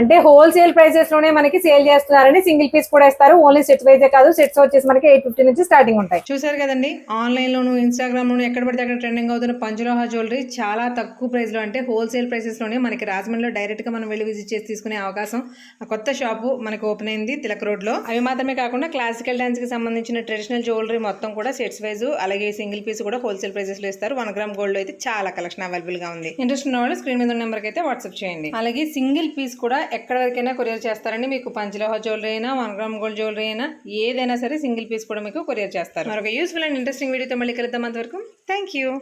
అంటే హోల్సేల్ ప్రైసెస్ లోనే మనకి సేల్ చేస్తున్నారని. సింగిల్ పీస్ కూడా ఇస్తారు. ఓన్లీ సెట్స్ వైజే కాదు, సెట్స్ వచ్చేసి మనకి 850 నుంచి స్టార్టింగ్ ఉంటాయి. చూసారు కదండి, ఆన్లైన్ లోను, ఇన్స్టాగ్రామ్ లోను ఎక్కడ పడితే అక్కడ ట్రెండింగ్ అవుతున్న పంచలోహ జ్యువెలరీ చాలా తక్కువ ప్రైస్ లో, అంటే హోల్సేల్ ప్రైసెస్ లోనే మనకి రాజమండ్రిలో డైరెక్ట్ గా మనం వెళ్ళి విజిట్ చేసి తీసుకునే అవకాశం ఆ కొత్త షాపు మనకి ఓపెన్ అయింది తిలక్ రోడ్ లో. అవి మాత్రమే కాకుండా క్లాసికల్ డాన్స్ కి సంబంధించిన ట్రెడిషనల్ జ్యువెలరీ మొత్తం కూడా సెట్స్ వైజ్, అలాగే సింగిల్ పీస్ కూడా హోల్సేల్ ప్రైసెస్ లో ఇస్తారు. 1 గ్రామ్ గోల్డ్ లో అయితే చాలా కలెక్షన్ అవైలబుల్ గా ఉంది. ఇంట్రెస్ట్ ఉన్న వాళ్ళు స్క్రీన్ మీద ఉన్న నెంబర్ కి అయితే వాట్సాప్ చేయండి. అలాగే సింగిల్ పీస్ కూడా ఎక్కడ వరకైనా కొరియర్ చేస్తారండి. మీకు పంచలోహ జ్యువెలరీ అయినా, 1 గ్రామ్ గోల్డ్ జ్యువెలరీ అయినా, ఏదైనా సరే సింగిల్ పీస్ కూడా మీకు కొరియర్ చేస్తారు. మరొక యూస్ఫుల్ అండ్ ఇంట్రెస్టింగ్ వీడియోతో మళ్ళీ కలుద్దాం. అంతవరకు థ్యాంక్ యూ.